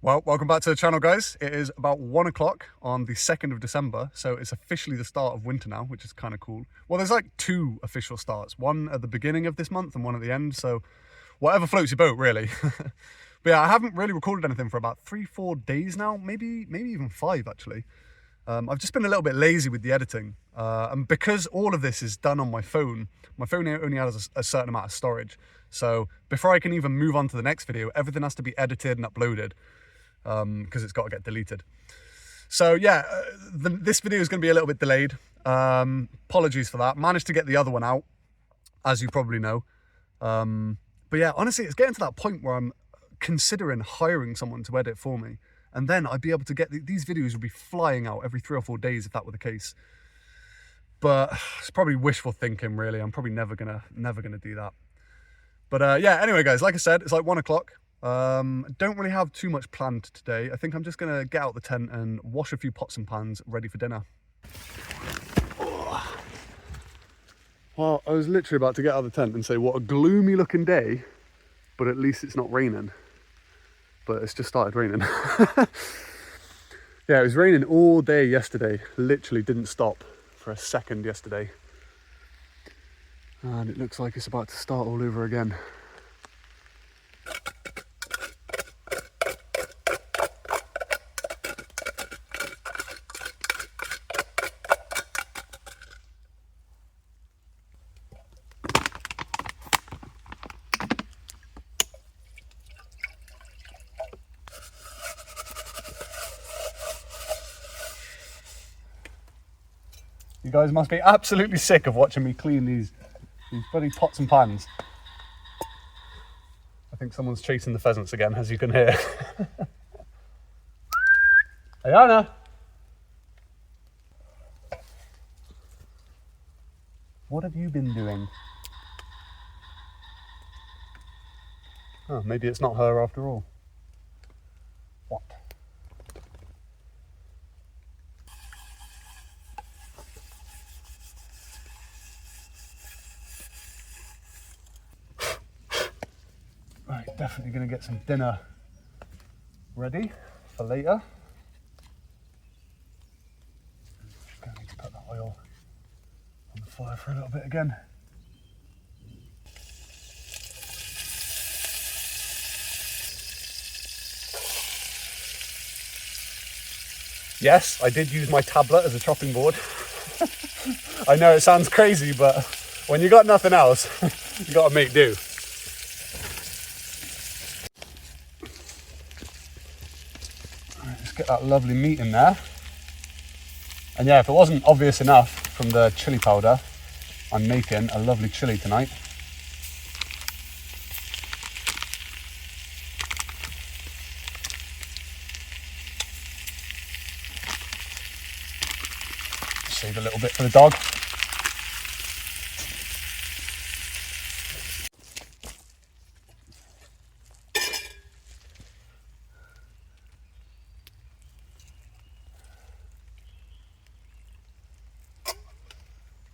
Well, welcome back to the channel, guys. It is about 1 o'clock on the 2nd of December, so it's officially the start of winter now, which is kind of cool. Well, there's like two official starts, one at the beginning of this month and one at the end, so whatever floats your boat, really. But yeah, I haven't really recorded anything for about 3-4 days now, maybe even 5 actually. I've just been a little bit lazy with the editing, and because all of this is done on my phone only has a certain amount of storage. So before I can even move on to the next video, everything has to be edited and uploaded, because it's got to get deleted. So yeah, this video is going to be a little bit delayed. Apologies for that. Managed to get the other one out, as you probably know. But yeah, honestly, it's getting to that point where I'm considering hiring someone to edit for me. And then I'd be able to get, these videos would be flying out every 3 or 4 days if that were the case. But it's probably wishful thinking, really. I'm probably never gonna do that. But yeah, anyway, guys, like I said, it's like 1 o'clock. Don't really have too much planned today. I think I'm just gonna get out the tent and wash a few pots and pans ready for dinner. Oh. Well, I was literally about to get out of the tent and say what a gloomy looking day, but at least it's not raining. But it's just started raining. Yeah, it was raining all day yesterday. Literally didn't stop for a second yesterday. And it looks like it's about to start all over again. You guys must be absolutely sick of watching me clean these bloody pots and pans. I think someone's chasing the pheasants again, as you can hear. Hey, Anna! What have you been doing? Oh, maybe it's not her after all. What? Right, definitely going to get some dinner ready for later. Just going to need to put the oil on the fire for a little bit again. Yes, I did use my tablet as a chopping board. I know it sounds crazy, but when you got nothing else, you got to make do. Right, let's get that lovely meat in there. And yeah, if it wasn't obvious enough from the chili powder, I'm making a lovely chili tonight. Save a little bit for the dog.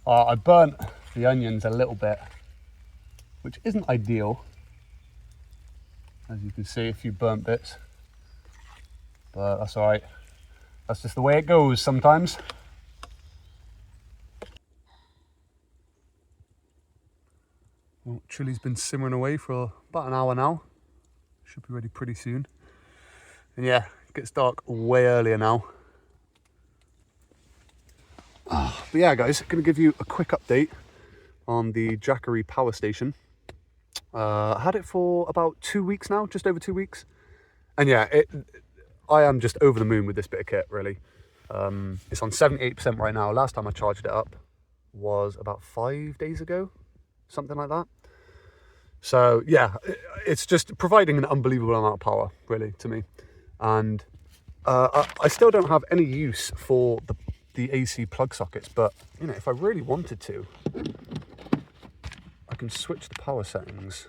I burnt the onions a little bit, which isn't ideal. As you can see, a few burnt bits, but that's all right. That's just the way it goes sometimes. Well, chili's been simmering away for about an hour now. Should be ready pretty soon. And yeah, it gets dark way earlier now. But yeah, guys, I'm going to give you a quick update on the Jackery power station. I had it for about 2 weeks now, just over 2 weeks. And yeah, I am just over the moon with this bit of kit, really. It's on 78% right now. Last time I charged it up was about 5 days ago, something like that. So yeah, it's just providing an unbelievable amount of power, really, to me. And I still don't have any use for the AC plug sockets, but you know, if I really wanted to, I can switch the power settings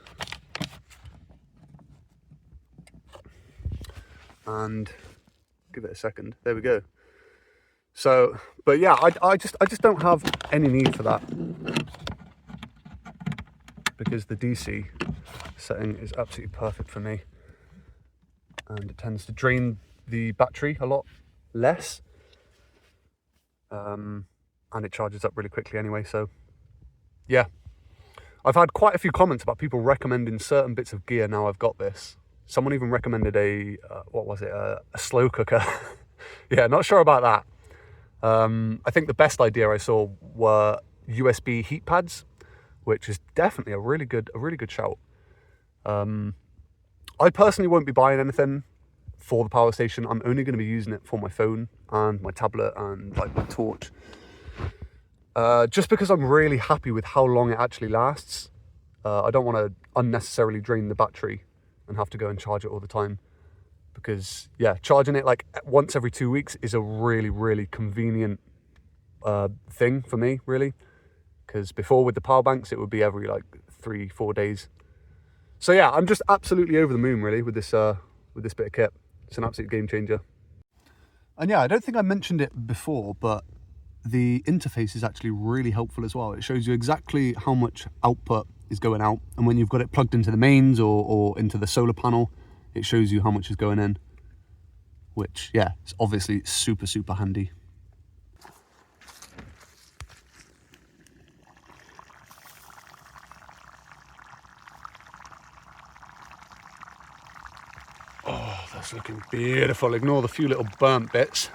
and give it a second. There we go. So, but yeah, I just don't have any need for that, because the DC setting is absolutely perfect for me. and it tends to drain the battery a lot less. And it charges up really quickly anyway, so yeah. I've had quite a few comments about people recommending certain bits of gear now I've got this. Someone even recommended a slow cooker. Yeah, not sure about that. I think the best idea I saw were USB heat pads, which is definitely a really good shout. I personally won't be buying anything for the power station. I'm only going to be using it for my phone and my tablet and like my torch. Just because I'm really happy with how long it actually lasts. I don't want to unnecessarily drain the battery and have to go and charge it all the time. Because yeah, charging it like once every 2 weeks is a really convenient thing for me, really. Because before with the power banks, it would be every like 3-4 days. So yeah, I'm just absolutely over the moon really with this bit of kit. It's an absolute game changer. And yeah, I don't think I mentioned it before, but the interface is actually really helpful as well. It shows you exactly how much output is going out, and when you've got it plugged into the mains or into the solar panel, it shows you how much is going in, which yeah, it's obviously super handy. Oh, that's looking beautiful. Ignore the few little burnt bits.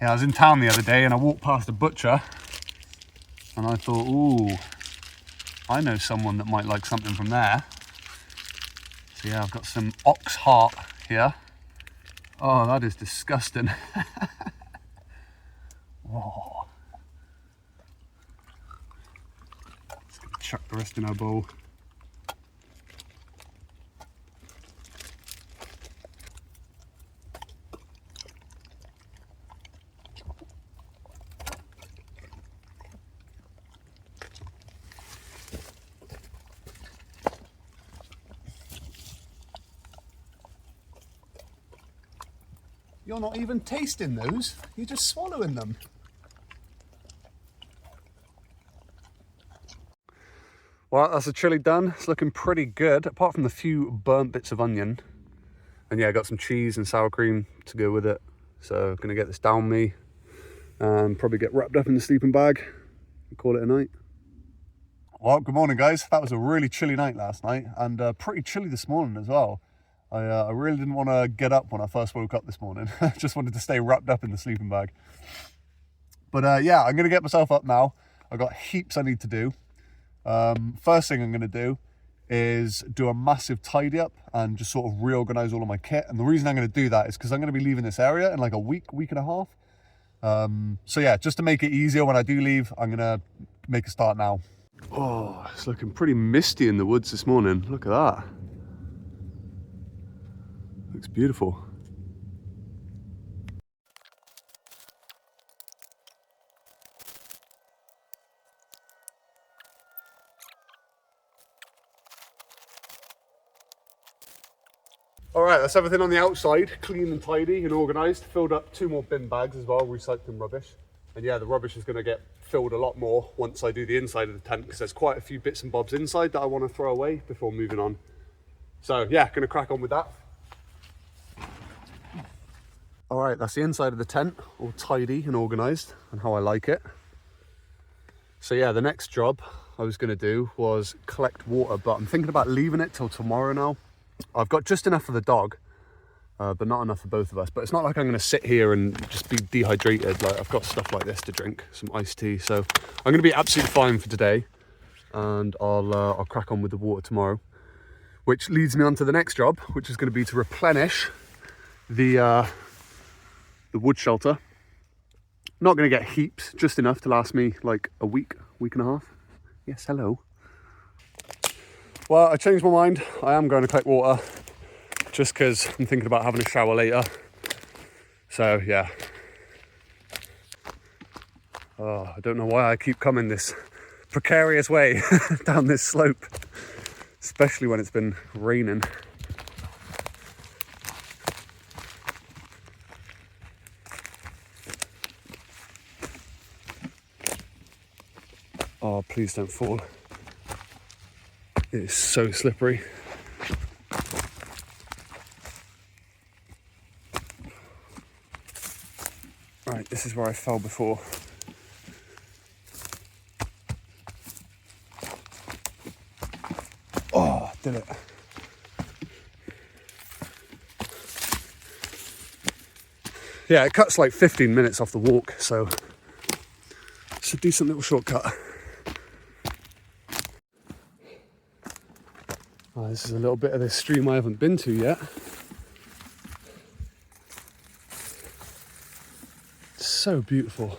Yeah, I was in town the other day and I walked past a butcher and I thought, ooh, I know someone that might like something from there. So yeah, I've got some ox heart here. Oh, that is disgusting. Whoa. Just gonna chuck the rest in our bowl. You're not even tasting those, you're just swallowing them. Well, that's the chili done. It's looking pretty good, apart from the few burnt bits of onion. And yeah, I got some cheese and sour cream to go with it. So I'm gonna get this down me and probably get wrapped up in the sleeping bag and call it a night. Well, good morning guys. That was a really chilly night last night and pretty chilly this morning as well. I really didn't want to get up when I first woke up this morning. Just wanted to stay wrapped up in the sleeping bag. But yeah, I'm going to get myself up now. I've got heaps I need to do. First thing I'm going to do is do a massive tidy up and just sort of reorganize all of my kit. And the reason I'm going to do that is because I'm going to be leaving this area in like a week and a half. So yeah, just to make it easier when I do leave, I'm going to make a start now. Oh, it's looking pretty misty in the woods this morning. Look at that. Looks beautiful. All right, that's everything on the outside, clean and tidy and organised. Filled up 2 more bin bags as well, recycling rubbish. And yeah, the rubbish is going to get filled a lot more once I do the inside of the tent, because there's quite a few bits and bobs inside that I want to throw away before moving on. So yeah, going to crack on with that. All right, that's the inside of the tent, all tidy and organised and how I like it. So yeah, the next job I was going to do was collect water, but I'm thinking about leaving it till tomorrow now. I've got just enough for the dog, but not enough for both of us. But it's not like I'm going to sit here and just be dehydrated. Like, I've got stuff like this to drink, some iced tea. So I'm going to be absolutely fine for today, and I'll crack on with the water tomorrow. Which leads me on to the next job, which is going to be to replenish the wood shelter. Not going to get heaps, just enough to last me like a week and a half. Yes, hello. Well, I changed my mind. I am going to collect water just because I'm thinking about having a shower later. So yeah. Oh, I don't know why I keep coming this precarious way down this slope, especially when it's been raining. Oh, please don't fall. It is so slippery. Right, this is where I fell before. Oh, did it. Yeah, it cuts like 15 minutes off the walk, so it's a decent little shortcut. Oh, this is a little bit of this stream I haven't been to yet. It's so beautiful.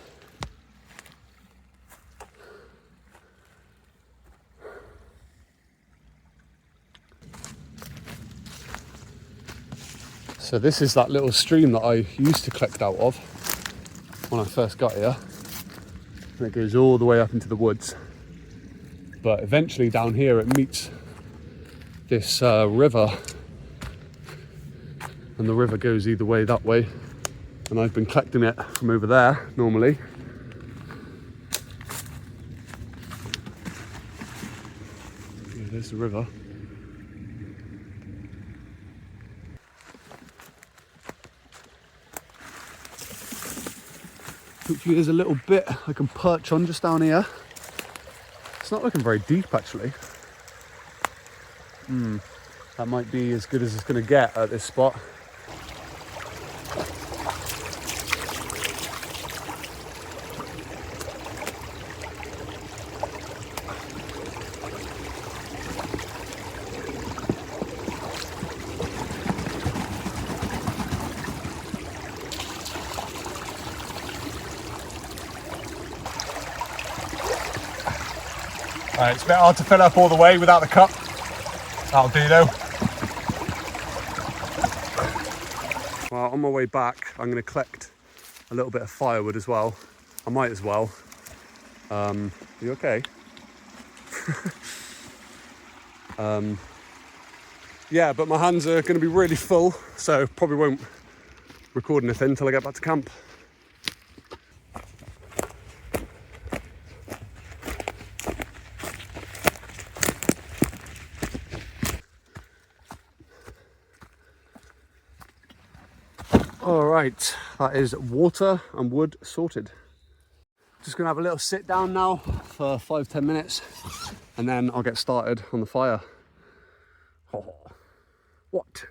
So this is that little stream that I used to collect out of when I first got here. And it goes all the way up into the woods. But eventually down here it meets this river. And the river goes either way, that way. And I've been collecting it from over there normally. Yeah, there's the river. Hopefully there's a little bit I can perch on just down here. It's not looking very deep actually. That might be as good as it's going to get at this spot. It's a bit hard to fill up all the way without the cup. That'll do though. Well, on my way back, I'm going to collect a little bit of firewood as well. I might as well. Are you okay? Yeah, but my hands are going to be really full, so probably won't record anything until I get back to camp. All right, that is water and wood sorted. Just gonna have a little sit down now for 5-10 minutes and then I'll get started on the fire. Oh, what?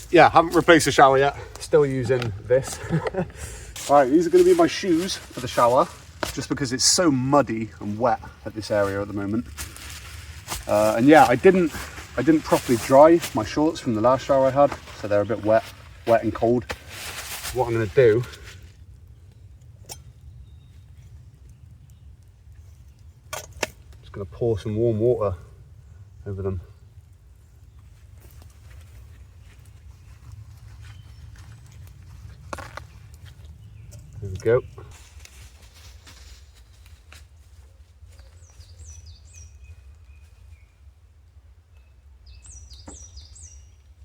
Yeah, haven't replaced the shower yet. Still using this. All right, these are going to be my shoes for the shower, just because it's so muddy and wet at this area at the moment. And yeah, I didn't properly dry my shorts from the last shower I had, so they're a bit wet and cold. What I'm going to do, just going to pour some warm water over them. There we go.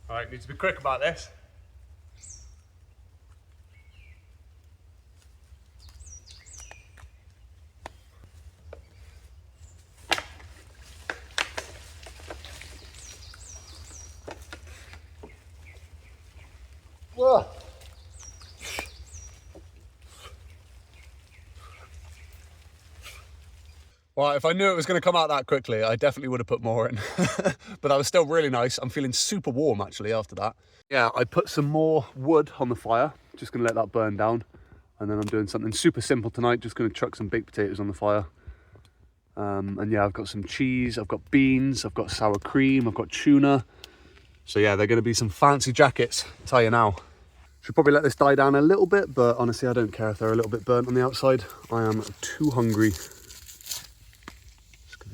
All right, need to be quick about this. Whoa. Well, if I knew it was going to come out that quickly, I definitely would have put more in. But that was still really nice. I'm feeling super warm, actually, after that. Yeah, I put some more wood on the fire. Just going to let that burn down. And then I'm doing something super simple tonight. Just going to chuck some baked potatoes on the fire. And yeah, I've got some cheese, I've got beans, I've got sour cream, I've got tuna. So yeah, they're going to be some fancy jackets, I'll tell you now. Should probably let this die down a little bit, but honestly, I don't care if they're a little bit burnt on the outside. I am too hungry.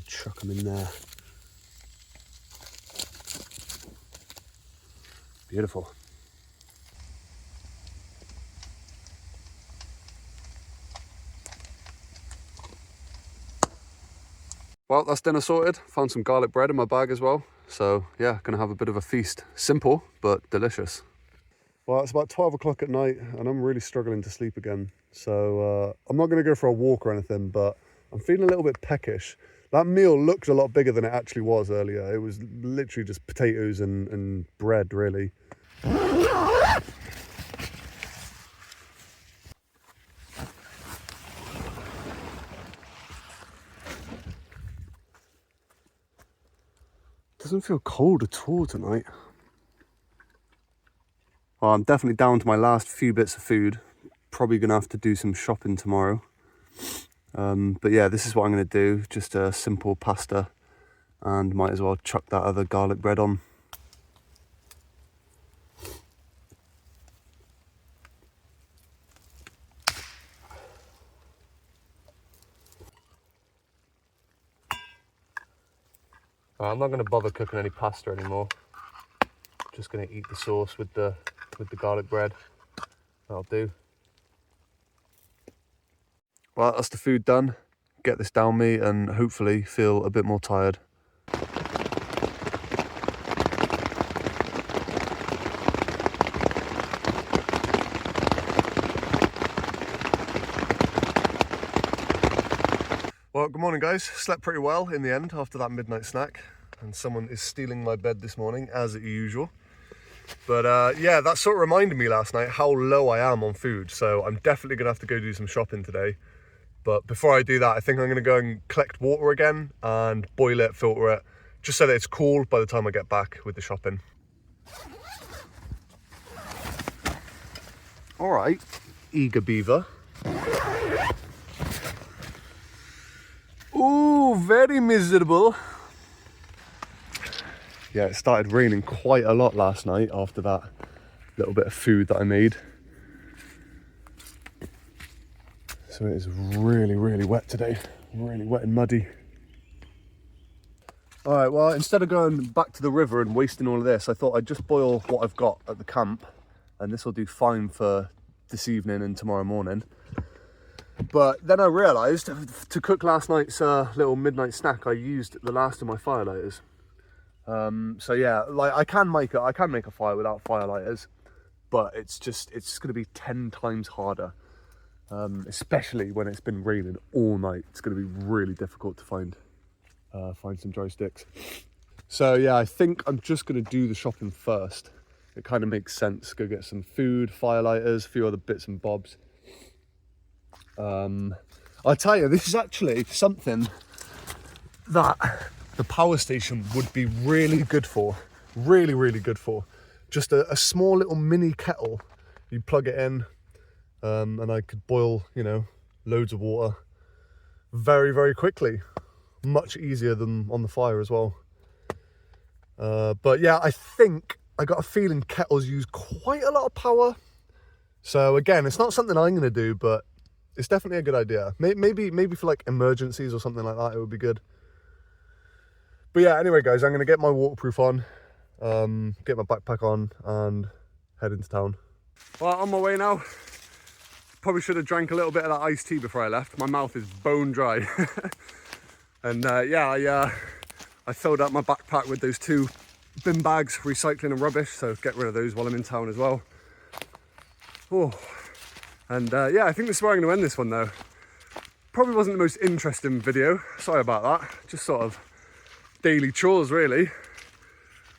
Chuck them in there. Beautiful. Well, that's dinner sorted. Found some garlic bread in my bag as well. So yeah, gonna have a bit of a feast. Simple, but delicious. Well, it's about 12 o'clock at night and I'm really struggling to sleep again. So I'm not gonna go for a walk or anything, but I'm feeling a little bit peckish. That meal looked a lot bigger than it actually was earlier. It was literally just potatoes and bread, really. Doesn't feel cold at all tonight. Well, I'm definitely down to my last few bits of food. Probably gonna have to do some shopping tomorrow. But yeah, this is what I'm going to do, just a simple pasta, and might as well chuck that other garlic bread on. I'm not going to bother cooking any pasta anymore. Just going to eat the sauce with the garlic bread. That'll do. Well, that's the food done. Get this down me and hopefully feel a bit more tired. Well, good morning guys. Slept pretty well in the end after that midnight snack. And someone is stealing my bed this morning, as usual. But yeah, that sort of reminded me last night how low I am on food. So I'm definitely gonna have to go do some shopping today. But before I do that, I think I'm gonna go and collect water again and boil it, filter it, just so that it's cool by the time I get back with the shopping. All right, eager beaver. Ooh, very miserable. Yeah, it started raining quite a lot last night after that little bit of food that I made. So it is really, really wet today. Really wet and muddy. All right, well, instead of going back to the river and wasting all of this, I thought I'd just boil what I've got at the camp, and this will do fine for this evening and tomorrow morning. But then I realised to cook last night's little midnight snack, I used the last of my firelighters. So yeah, like I can make a fire without firelighters, but it's just going to be 10 times harder. Especially when it's been raining all night. It's going to be really difficult to find some dry sticks. So yeah, I think I'm just going to do the shopping first. It kind of makes sense. Go get some food, firelighters, a few other bits and bobs. I'll tell you, this is actually something that the power station would be really good for. Really, really good for. Just a small little mini kettle. You plug it in. And I could boil, you know, loads of water very, very quickly. Much easier than on the fire as well. But yeah, I think I got a feeling kettles use quite a lot of power. So again, it's not something I'm going to do, but it's definitely a good idea. Maybe for like emergencies or something like that, it would be good. But yeah, anyway guys, I'm going to get my waterproof on, get my backpack on and head into town. Well, on my way now. Probably should have drank a little bit of that iced tea before I left. My mouth is bone dry. And yeah, I filled up my backpack with those 2 bin bags, recycling and rubbish, so get rid of those while I'm in town as well. Oh. And yeah, I think this is where I'm going to end this one though. Probably wasn't the most interesting video, sorry about that. Just sort of daily chores really.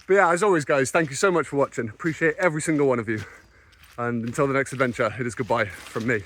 But yeah, as always guys, thank you so much for watching. Appreciate every single one of you. And until the next adventure, it is goodbye from me.